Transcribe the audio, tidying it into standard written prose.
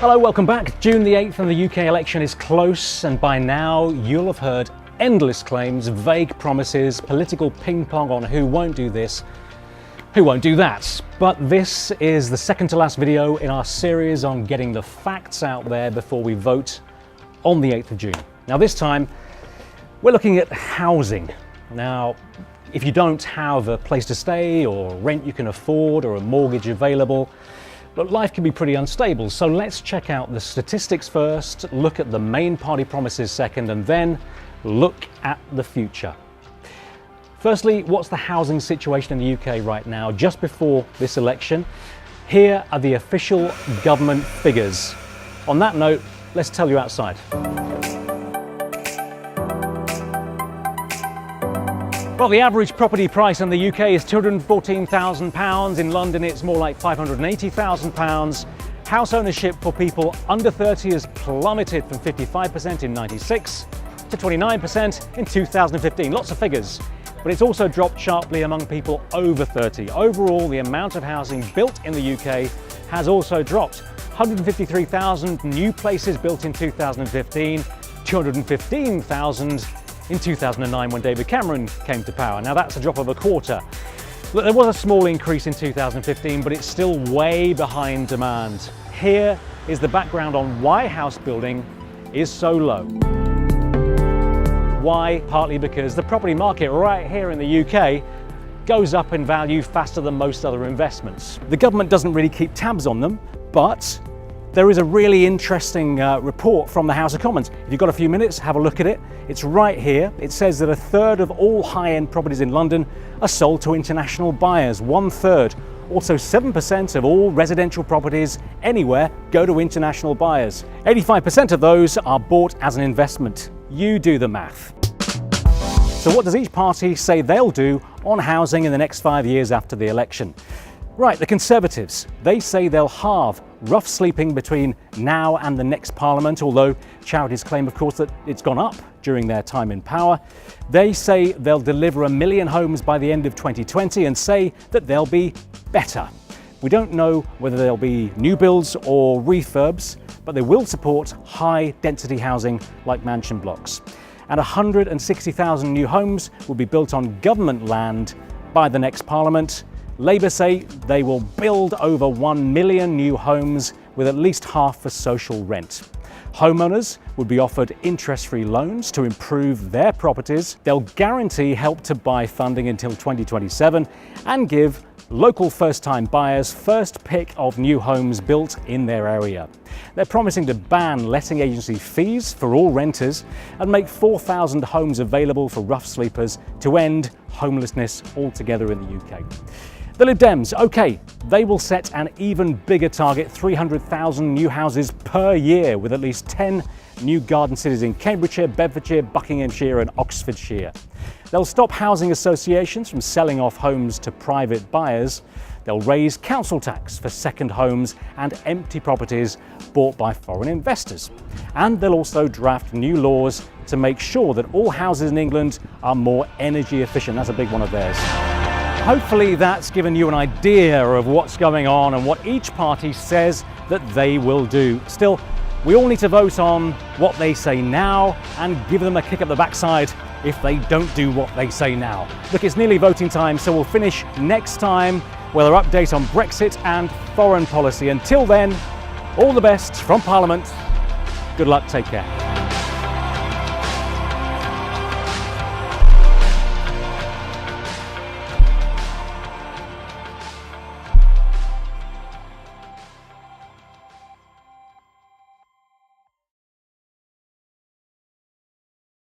Hello, welcome back. June the 8th and the UK election is close, and by now you'll have heard endless claims, vague promises, political ping pong on who won't do this, who won't do that. But this is the second to last video in our series on getting the facts out there before we vote on the 8th of June. Now this time we're looking at housing. Now, if you don't have a place to stay or rent you can afford or a mortgage available, but life can be pretty unstable, so let's check out the statistics first, look at the main party promises second, and then look at the future. Firstly, what's the housing situation in the UK right now, just before this election? Here are the official government figures. On that note, let's tell you outside. Well, the average property price in the UK is £214,000. In London, it's more like £580,000. House ownership for people under 30 has plummeted from 55% in '96 to 29% in 2015. Lots of figures, but it's also dropped sharply among people over 30. Overall, the amount of housing built in the UK has also dropped. 153,000 new places built in 2015, 215,000 in 2009 when David Cameron came to power. Now that's a drop of a quarter. Look, there was a small increase in 2015, but it's still way behind demand. Here is the background on why house building is so low. Why? Partly because the property market right here in the UK goes up in value faster than most other investments. The government doesn't really keep tabs on them, but there is a really interesting report from the House of Commons. If you've got a few minutes, have a look at it. It's right here. It says that a third of all high-end properties in London are sold to international buyers. 1/3. Also 7% of all residential properties anywhere go to international buyers. 85% of those are bought as an investment. You do the math. So what does each party say they'll do on housing in the next 5 years after the election? Right, the Conservatives, they say they'll halve rough sleeping between now and the next Parliament, although charities claim, of course, that it's gone up during their time in power. They say they'll deliver 1 million homes by the end of 2020 and say that they'll be better. We don't know whether they'll be new builds or refurbs, but they will support high-density housing like mansion blocks. And 160,000 new homes will be built on government land by the next Parliament. Labour say they will build over 1 million new homes with at least half for social rent. Homeowners would be offered interest-free loans to improve their properties. They'll guarantee Help to Buy funding until 2027 and give local first-time buyers first pick of new homes built in their area. They're promising to ban letting agency fees for all renters and make 4,000 homes available for rough sleepers to end homelessness altogether in the UK. The Lib Dems, okay, they will set an even bigger target, 300,000 new houses per year, with at least 10 new garden cities in Cambridgeshire, Bedfordshire, Buckinghamshire and Oxfordshire. They'll stop housing associations from selling off homes to private buyers. They'll raise council tax for second homes and empty properties bought by foreign investors. And they'll also draft new laws to make sure that all houses in England are more energy efficient. That's a big one of theirs. Hopefully that's given you an idea of what's going on and what each party says that they will do. Still, we all need to vote on what they say now and give them a kick up the backside if they don't do what they say now. Look, it's nearly voting time, so we'll finish next time with our update on Brexit and foreign policy. Until then, all the best from Parliament. Good luck, take care.